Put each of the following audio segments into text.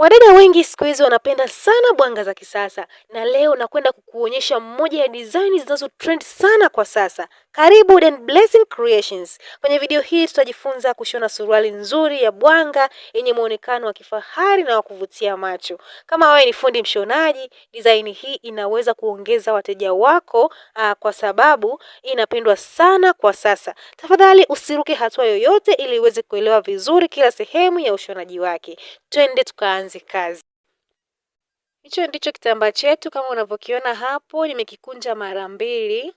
Wadada wengi siku hizi wanapenda sana bwanga za kisasa, na leo nakwenda kukuonyesha mmoja ya design zinazo trend sana kwa sasa. Karibu Dan Blessing Creations. Kwenye video hii tutajifunza kushona suruali nzuri ya bwanga yenye muonekano wa kifahari na wa kuvutia macho. Kama wewe ni fundi mshonaji, design hii inaweza kuongeza wateja wako kwa sababu inapendwa sana kwa sasa. Tafadhali usiruke hatua yoyote ili uweze kuelewa vizuri kila sehemu ya ushonaji wake. Twende tukaanze kazi. Hicho ndicho kitambaa chetu kama unavyokiona hapo, nimekikunja mara mbili.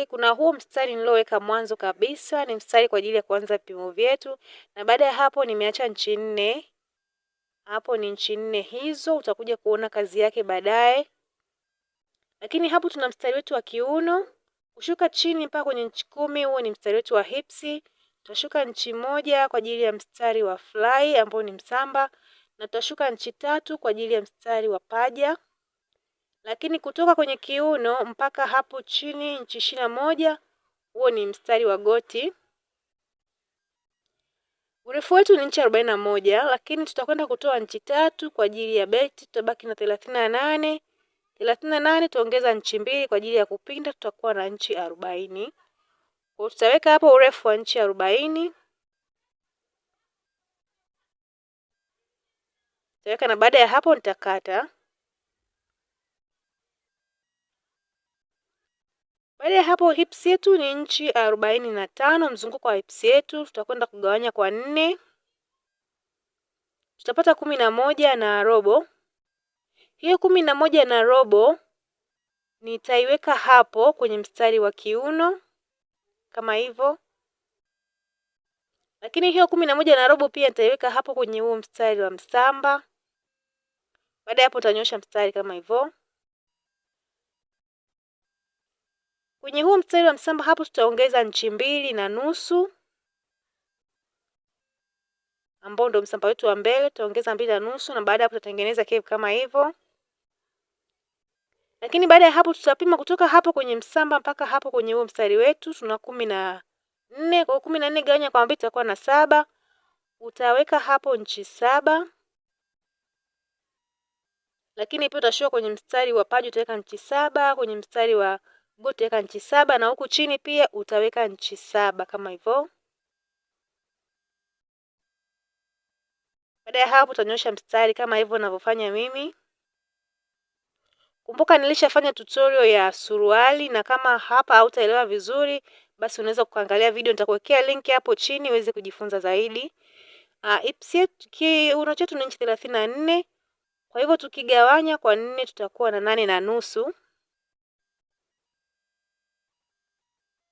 Kuna huu mstari nilioweka mwanzo kabisa, ni mstari kwa ajili ya kuanza vipimo vyetu, na baada ya hapo nimeacha nchi 4. Hapo ni nchi 4 hizo, utakuja kuona kazi yake baadaye. Lakini hapo tuna mstari wetu wa kiuno, kushuka chini mpaka kwenye nchi 10, huo ni mstari wetu wa hipsi. Tutashuka nchi 1 kwa ajili ya mstari wa fly ambao ni msamba, na tutashuka nchi 3 kwa ajili ya mstari wa paja. Lakini kutoka kwenye kiuno mpaka hapo chini nchi 21, huo ni mstari wa goti. Urefu wetu ni nchi 41, lakini tutakwenda kutoa nchi 3 kwa ajili ya belt, tutabaki na 38. 38 tuongeza nchi 2 kwa ajili ya kupinda, tutakuwa na nchi 40. Kwa tutaweka hapo urefu wa nchi 40. Tutaweka, na baada ya hapo nitakata. Baada ya hapo hips yetu ni nchi 45, mzunguko wa hips yetu tutakwenda kugawanya kwa 4. Tutapata 11 na robo. Hiyo 11 na robo nitaiweka hapo kwenye mstari wa kiuno kama hivyo. Lakini hiyo 11 na robo pia nitaiweka hapo kwenye huo mstari wa msamba. Baada ya hapo utanyosha mstari kama hivyo. Kwenye huo mstari wa msamba hapo tutaongeza nchi 2.5, ambao ndio msamba wetu wa mbele, tutaongeza 2.5, na baada ya hapo tutatengeneza curve kama hivyo. Lakini baada ya hapo tutapima kutoka hapo kwenye msamba mpaka hapo kwenye huo mstari wetu, tuna 14. Kwa 14 gawanya kwa 2 itakuwa na 7. Utaweka hapo nchi 7. Lakini pia utashuka kwenye mstari wa paja utaweka nchi 7, kwenye mstari wa goti utaweka nchi 7, na huku chini pia utaweka nchi 7 kama hivyo. Baada ya hapo utanyosha mstari kama hivyo ninavyofanya mimi. Kumbuka nilishafanya tutorial ya suruali, na kama hapa hautaelewa vizuri basi unaweza kuangalia video, nitakuwekea link hapo chini uweze kujifunza zaidi. Hips yetu kiuno chetu ni inchi 34. Kwa hivyo tukigawanya kwa 4 tutakuwa na 8.5.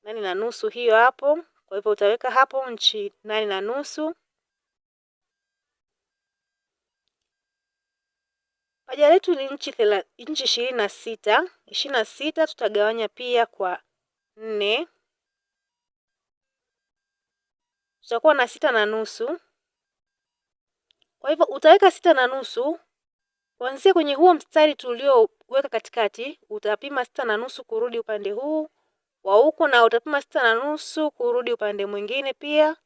8.5 hiyo hapo. Kwa hivyo utaweka hapo inchi 8.5. Paja letu ni inchi 26. 26 tutagawanya pia kwa 4. Tutakuwa na 6.5. Kwa hivyo utaweka 6.5 kuanzia kwenye huo mstari tulioweka katikati, utapima 6.5 kurudi upande huu wa huko, na utapima 6.5 kurudi upande mwingine pia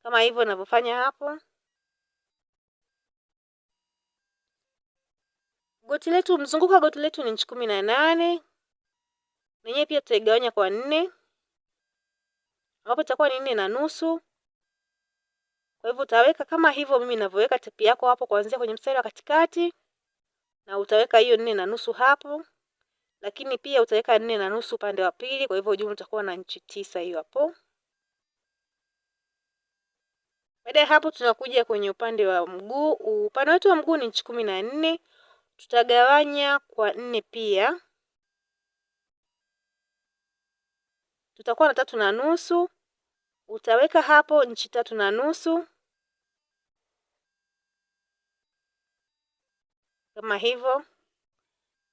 kama hivyo ninavyofanya hapo. Goti letu, mzunguko wa goti letu ni inchi 18. Nenyewe pia tutaigawanya kwa 4. Hapo itakuwa ni 4.5. Kwa hivyo utaweka kama hivyo mimi ninavyoweka tepi yako hapo kuanzia kwenye mstari wa katikati, na utaweka hiyo 4.5 hapo. Lakini pia utaweka 4.5 upande wa pili, kwa hivyo jumla utakuwa na inchi 9 hiyo hapo. Baada ya hapo tunakuja kwenye upande wa mguu. Upande wetu wa mguu ni inchi 14. Tutagawanya kwa 4 pia. Tutakuwa na 3.5. Utaweka hapo inchi 3.5 kama hivyo.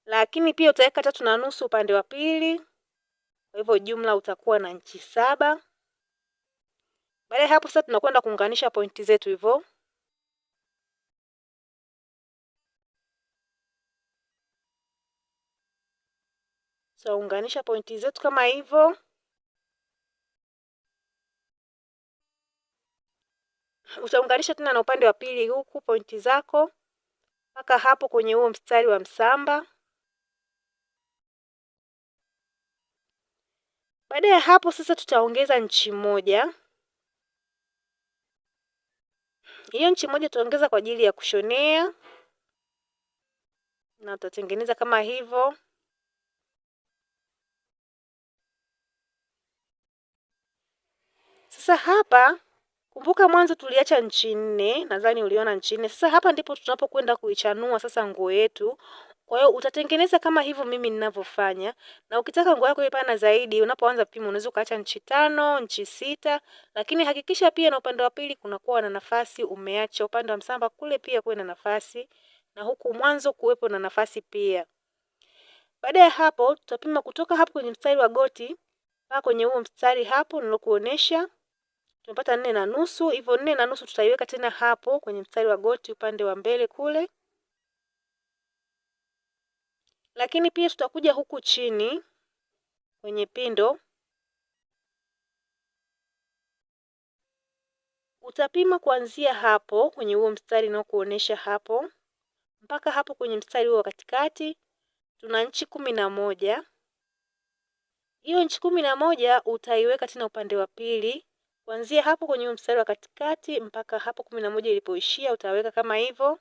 Lakini pia utaweka 3.5 upande wa pili. Kwa hivyo jumla utakuwa na inchi 7. Baada ya hapo sasa tunakwenda kuunganisha pointi zetu hivyo. Unganisha pointi zetu kama hivyo. Utaunganisha tena na upande wa pili huku pointi zako mpaka hapo kwenye huo mstari wa msamba. Baada ya hapo sasa tutaongeza nchi moja. Hiyo nchi moja tutaongeza kwa ajili ya kushonea, na utatengeneza kama hivyo. Sasa hapa kumbuka mwanzo tuliacha nchi 4, nadhani uliona nchi 4. Sasa hapa ndipo tunapokwenda kuichanua sasa nguo yetu. Kwa hiyo utatengeneza kama hivyo mimi ninavyofanya. Na ukitaka nguo yako ipana zaidi, unapoanza pimo unaweza kaacha nchi 5, nchi 6, lakini hakikisha pia na upande wa pili kunakuwa na nafasi umeacha, upande wa msamba kule pia kuwe na nafasi, na huku mwanzo kuwepo na nafasi pia. Baada ya hapo tutapima kutoka hapo kwenye mstari wa goti mpaka kwenye huo mstari hapo nilokuonesha. Tumepata 4.5, hivyo 4.5 tutaiweka tena hapo kwenye mstari wa goti upande wa mbele kule. Lakini pia tutakuja huku chini kwenye pindo. Utapima kuanzia hapo kwenye huo mstari na kuonesha hapo mpaka hapo kwenye mstari huo katikati tuna nchi 11. Hiyo nchi 11 utaiweka tena upande wa pili. Kuanzia hapo kwenye mstari wa katikati mpaka hapo 11 ilipoishia utaweka kama hivyo.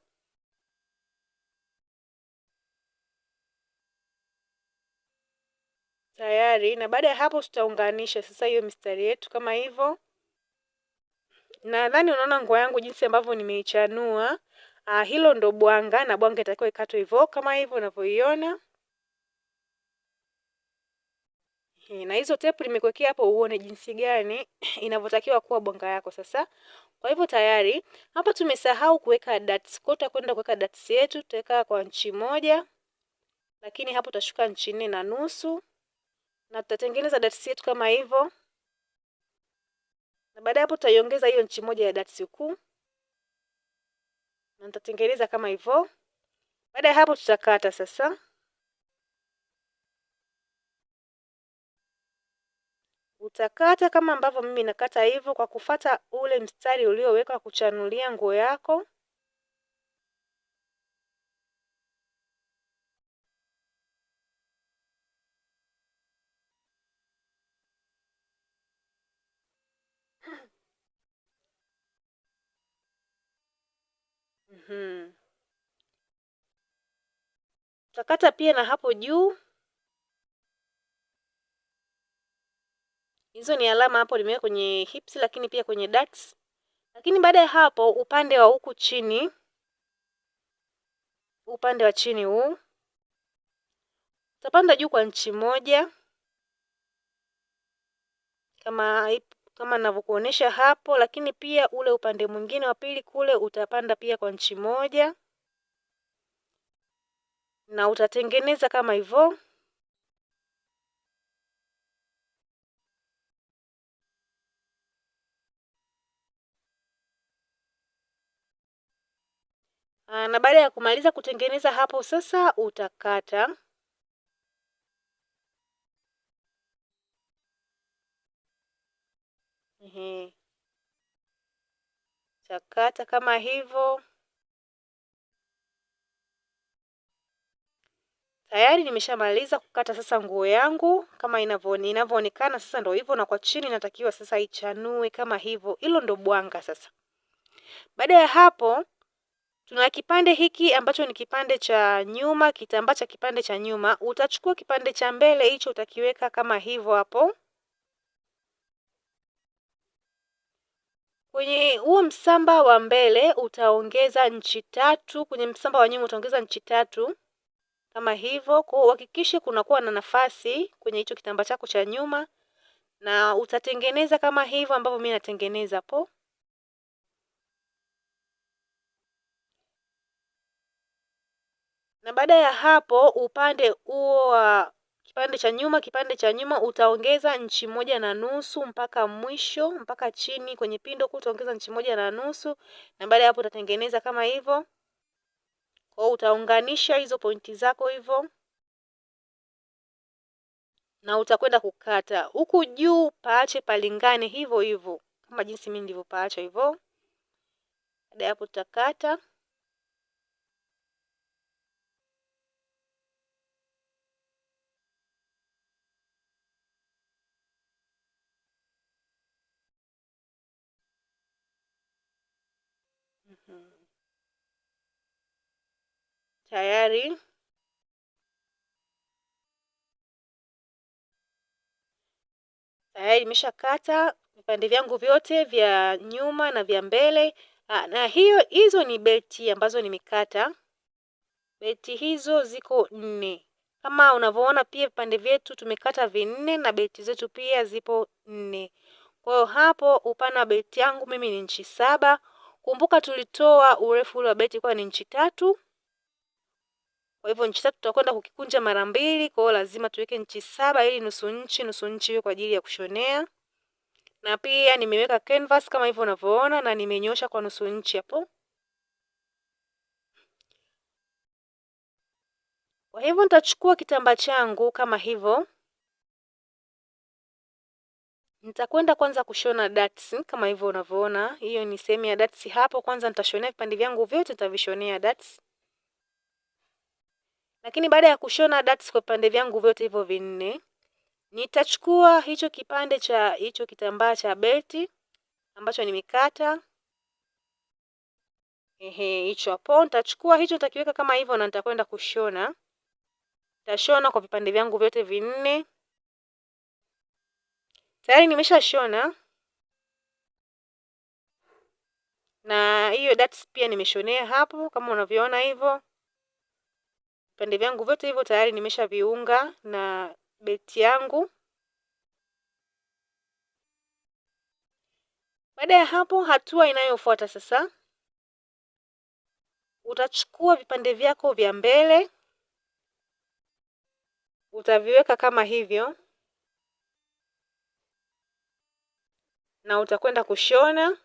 Tayari. Na baada ya hapo tutaunganisha sasa hiyo mistari yetu kama hivyo. Nadhani unaona nguo yangu jinsi ambavyo nimeichanua. Hilo ndo bwanga, na bwanga itakiwa ikatwe hivyo kama hivyo unavyoiona. Na hizo tepu nimekuwekea hapo uone jinsi gani inavyotakiwa kuwa bwanga yako sasa. Kwa hivyo tayari, hapa tumesahau kuweka darts. Kwa tutakwenda kuweka darts yetu, tutaweka kwa nchi 1. Lakini hapo tutashuka nchi 4.5. Na tutatengeneza darts yetu kama hivyo. Na baada hapo tutaiongeza hiyo nchi 1 ya darts huku. Na nitatengeneza kama hivyo. Baada ya hapo tutakata sasa. Utakata kama ambavyo mimi nakata hivyo kwa kufata ule mstari ulioweka kuchanulia nguo yako. Utakata pia na hapo juu. Hizo ni alama hapo nimeweka kwenye hips, lakini pia kwenye darts. Lakini baada ya hapo upande wa huku chini, upande wa chini huu utapanda juu kwa nchi 1 kama ninavyokuonesha hapo, lakini pia ule upande mwingine wa pili kule utapanda pia kwa nchi 1 na utatengeneza kama hivyo. Na baada ya kumaliza kutengeneza hapo sasa utakata. Utakata kama hivyo. Tayari nimeshamaliza kukata sasa nguo yangu kama inavyoonekana sasa ndio hivyo, na kwa chini natakiwa sasa ichanue kama hivyo. Hilo ndo bwanga sasa. Baada ya hapo tuna kipande hiki ambacho ni kipande cha nyuma, kitambaa cha kipande cha nyuma. Utachukua kipande cha mbele hicho utakiweka kama hivyo hapo. Kwenye huo msamba wa mbele utaongeza nchi 3, kwenye msamba wa nyuma utaongeza nchi 3 kama hivyo. Kwa uhakikishe kunakuwa na nafasi kwenye hicho kitambaa chako cha nyuma, na utatengeneza kama hivyo ambavyo mimi natengeneza hapo. Na baada ya hapo upande huo wa kipande cha nyuma utaongeza nchi 1.5 mpaka mwisho, mpaka chini kwenye pindo utaongeza nchi 1.5, na baada ya hapo utatengeneza kama hivyo. Kwa utaunganisha hizo pointi zako hivyo, na utakwenda kukata. Huku juu paache palingane hivyo hivyo kama jinsi mimi nilivyopaacha hivyo. Baada ya hapo tutakata. Tayari nimeshakata vipande vyangu vyote vya nyuma na vya mbele. Na hizo ni beti ambazo nimekata. Beti hizo ziko 4. Kama unavyoona pia vipande vyetu tumekata vinne na beti zetu pia zipo 4. Kwa hiyo hapo upana wa beti yangu mimi ni inchi 7. Kumbuka tulitoa urefu ule wa beti kwa ni inchi 3. Kwa hivyo inchi 3 tutakwenda kukikunja mara 2, kwa hiyo lazima tuweke inchi 7 ili nusu inchi hiyo kwa ajili ya kushonea. Na pia nimeweka canvas kama hivyo unavyoona na nimenyosha kwa nusu inchi hapo. Kwa hivyo nitachukua kitambaa changu kama hivyo. Nitakwenda kwanza kushona dots kama hivyo unavyoona. Hiyo ni sehemu ya dots hapo. Kwanza nitashonea vipande vyangu vyote, nitavishonea dots. Lakini baada ya kushona dots kwa vipande vyangu vyote hivyo 4, nitachukua hicho kipande cha hicho kitambaa cha belt ambacho nimekata. Hicho hapo. Nitachukua hicho nitakiweka kama hivyo na nitakwenda kushona. Nitashona kwa vipande vyangu vyote 4. Tayari nimeshashona. Na hiyo dots pia nimeshonea hapo kama unavyoona hivyo. Vipande vyangu vyote hivyo tayari nimeshaviunga na beti yangu. Baada ya hapo, hatua inayofuata sasa, utachukua vipande vyako vya mbele, utaviweka kama hivyo, na utakwenda kushona.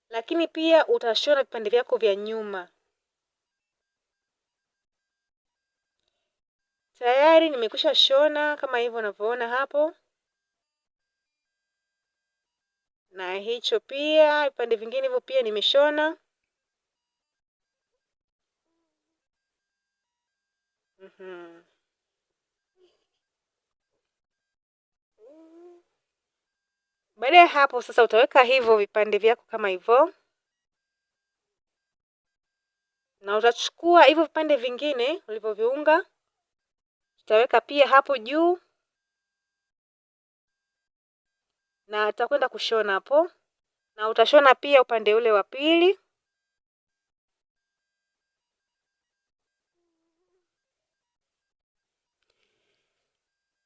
Lakini pia utashona vipande vyako vya nyuma. Tayari nimekwisha shona kama hivyo unavyoona hapo. Na hicho pia vipande vingine hivyo pia nimeshona. Baada ya hapo sasa utaweka hivyo vipande vyako kama hivyo. Na utachukua hivyo vipande vingine ulivyoviunga, utaweka pia hapo juu. Na utakwenda kushona hapo. Na utashona pia upande ule wa pili.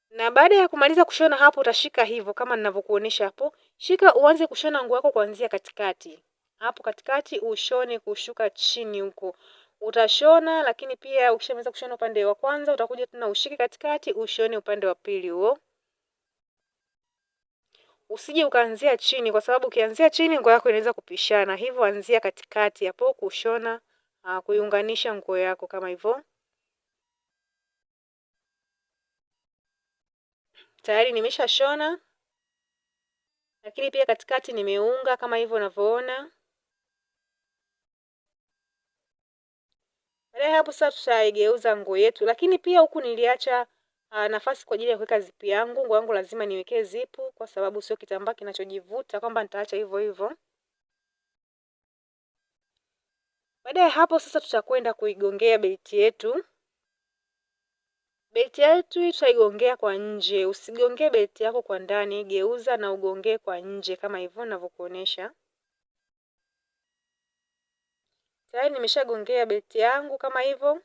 Na baada ya kumaliza kushona hapo utashika hivyo kama ninavyokuonesha hapo. Shika uanze kushona nguo yako kuanzia katikati. Hapo katikati ushone kushuka chini huko. Utashona, lakini pia ukishamaliza kushona upande wa kwanza utakuja tena ushike katikati ushone upande wa pili huo. Usije ukaanzia chini kwa sababu ukianzia chini nguo yako inaweza kupishana. Hivyo anzia katikati hapo kushona, kuiunganisha nguo yako kama hivyo. Tayari nimeshashona. Lakini pia katikati nimeunga kama hivyo unavyoona. Baada ya hapo sasa tutaigeuza nguo yetu, lakini pia huku niliacha nafasi kwa ajili ya kuweka zipu yangu. Nguo yangu lazima niwekee zipu kwa sababu sio kitambaa kinachojivuta kwamba nitaacha hivyo hivyo. Baada ya hapo sasa tutakwenda kuigongea belt yetu. Belt yetu tutaigongea kwa nje. Usigongee belt yako kwa ndani, geuza na ugongee kwa nje kama hivyo ninavyokuonesha. Tayari nimeshagongea belt yangu kama hivyo.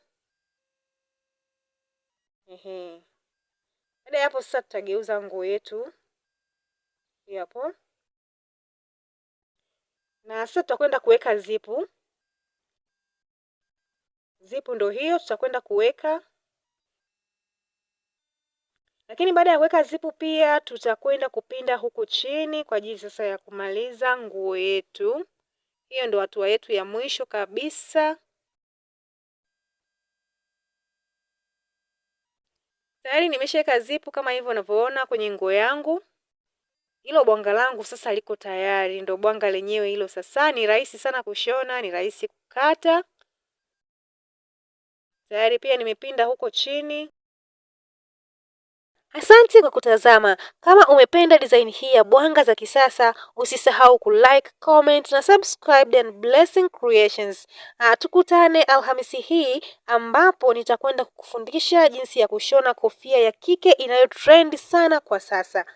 Baada ya hapo sasa tutageuza nguo yetu. Hapo. Na sasa tutakwenda kuweka zipu. Zipu ndo hiyo tutakwenda kuweka. Lakini baada ya kuweka zipu pia tutakwenda kupinda huku chini kwa ajili sasa ya kumaliza nguo yetu. Hiyo ndo hatua yetu ya mwisho kabisa. Tayari nimeshaweka zipu kama hivyo unavyoona kwenye nguo yangu. hilo bwanga langu sasa liko tayari, ndo bwanga lenyewe hilo sasa. Ni rahisi sana kushona, ni rahisi kukata. Tayari pia nimepinda huko chini. Asante kwa kutazama. Kama umependa design hii ya bwanga za kisasa, usisahau kulike, comment na subscribe Dan Blessing Creations. Tukutane Alhamisi hii ambapo nitakwenda kukufundisha jinsi ya kushona kofia ya kike inayotrend sana kwa sasa.